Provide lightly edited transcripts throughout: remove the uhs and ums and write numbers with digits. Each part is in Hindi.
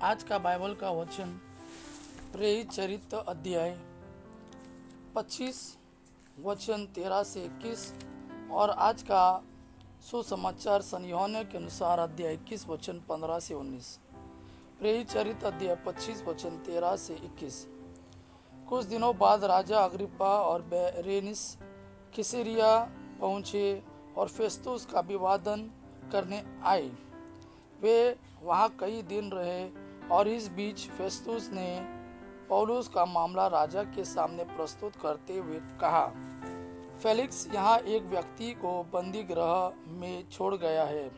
आज का बाइबल का वचन प्रेरित चरित्र अध्याय 25 वचन 13 से 21 और आज का सुसमाचार सन यूहन्ना के अनुसार अध्याय 21 वचन 15 से 19। प्रेरित चरित्र अध्याय 25 वचन 13 से 21। कुछ दिनों बाद राजा अग्रिप्पा और बेरेनिस किसरिया पहुँचे और फेस्तुस का अभिवादन करने आए। वे वहाँ कई दिन रहे और इस बीच फेस्तुस ने पौलुस का मामला राजा के सामने प्रस्तुत करते हुए कहा, फेलिक्स यहाँ एक व्यक्ति को बंदी गृह में छोड़ गया है।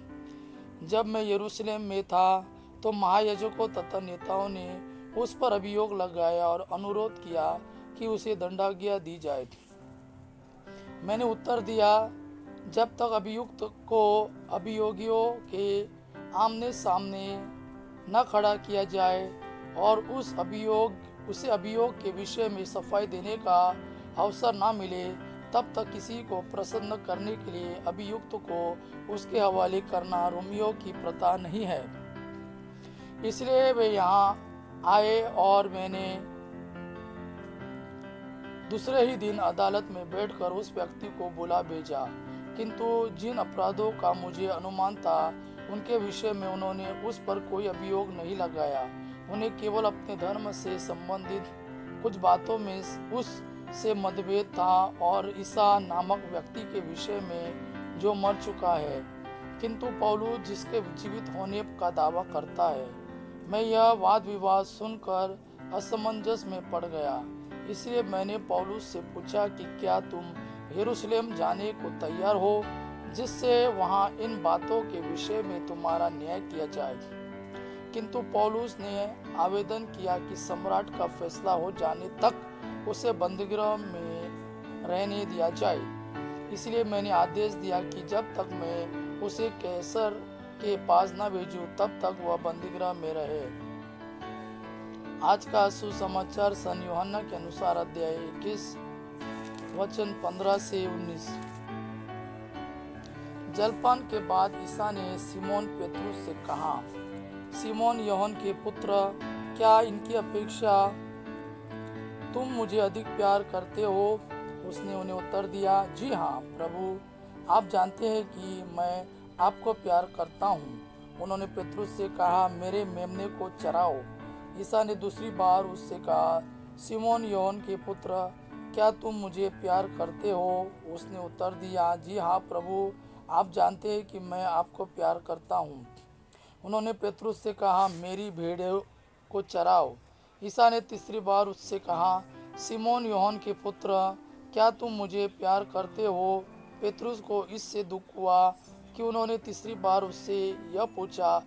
जब मैं यरूशलेम में था तो महायाजकों तथा नेताओं ने उस पर अभियोग लगाया और अनुरोध किया कि उसे दंडाज्ञा दी जाए। मैंने उत्तर दिया, जब तक अभियुक्त को अभियोगियों के आमने सामने न खड़ा किया जाए और उसे अभियोग के विषय में सफाई देने का अवसर न मिले, तब तक किसी को प्रसन्न करने के लिए अभियुक्त को उसके हवाले करना रोमियों की प्रथा नहीं है। इसलिए वे यहाँ आए और मैंने दूसरे ही दिन अदालत में बैठकर उस व्यक्ति को बुला भेजा, किंतु जिन अपराधों का मुझे अनुमान था उनके विषय में उन्होंने उस पर कोई अभियोग नहीं लगाया। उन्हें केवल अपने धर्म से संबंधित कुछ बातों में उससे मतभेद था और ईसा नामक व्यक्ति के विषय में जो मर चुका है, किंतु पौलुस जिसके जीवित होने का दावा करता है। मैं यह वाद विवाद सुनकर असमंजस में पड़ गया। इसलिए मैंने पौलुस से पूछा कि क्या तुम यरूशलेम जाने को तैयार हो, जिससे वहां इन बातों के विषय में तुम्हारा न्याय किया जाए। किंतु पौलुस ने आवेदन किया कि सम्राट का फैसला हो जाने तक उसे बंदीगृह में रहने दिया जाए। इसलिए मैंने आदेश दिया कि जब तक मैं उसे कैसर के पास न भेजूं, तब तक वह बंदीगृह में रहे। आज का सुसमाचार सन यूहन्ना के अनुसार अध्याय 21 वचन 15 से 19। जलपान के बाद ईसा ने सिमोन पेतरुस से कहा, सिमोन यूहन्ना के पुत्र, क्या इनकी अपेक्षा तुम मुझे अधिक प्यार करते हो? उसने उन्हें उत्तर दिया, जी हाँ प्रभु, आप जानते हैं कि मैं आपको प्यार करता हूँ। उन्होंने पेतरुस से कहा, मेरे मेमने को चराओ। ईसा ने दूसरी बार उससे कहा, सिमोन यूहन्ना के पुत्र, क्या तुम मुझे प्यार करते हो? उसने उत्तर दिया, जी हाँ प्रभु, आप जानते हैं कि मैं आपको प्यार करता हूँ। उन्होंने पेतरुस से कहा, मेरी भेड़ों को चराओ। ईसा ने तीसरी बार उससे कहा, सिमोन यूहन्ना के पुत्र, क्या तुम मुझे प्यार करते हो? पेतरुस को इससे दुख हुआ कि उन्होंने तीसरी बार उससे यह पूछा,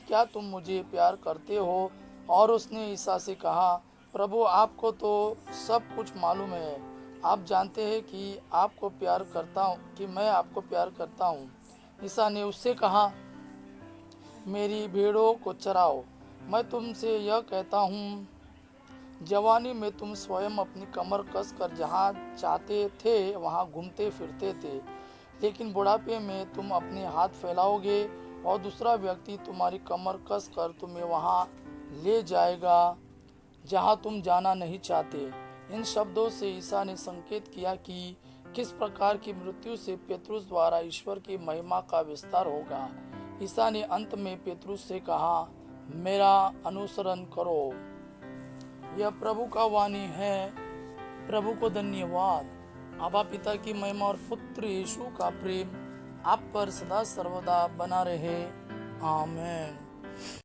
क्या तुम मुझे प्यार करते हो? और उसने ईसा से कहा, प्रभु, आपको तो सब कुछ मालूम है। आप जानते हैं कि आपको प्यार करता हूँ, कि मैं आपको प्यार करता हूँ। ईसा ने उससे कहा, मेरी भेड़ों को चराओ। मैं तुमसे यह कहता हूँ, जवानी में तुम स्वयं अपनी कमर कसकर जहाँ चाहते थे वहाँ घूमते फिरते थे, लेकिन बुढ़ापे में तुम अपने हाथ फैलाओगे और दूसरा व्यक्ति तुम्हारी कमर कसकर तुम्हें वहाँ ले जाएगा जहाँ तुम जाना नहीं चाहते। इन शब्दों से ईसा ने संकेत किया कि किस प्रकार की मृत्यु से पेतरुस द्वारा ईश्वर की महिमा का विस्तार होगा। ईसा ने अंत में पेतरुस से कहा, मेरा अनुसरण करो। यह प्रभु का वाणी है। प्रभु को धन्यवाद। आबा पिता की महिमा और पुत्र यीशु का प्रेम आप पर सदा सर्वदा बना रहे। आमीन।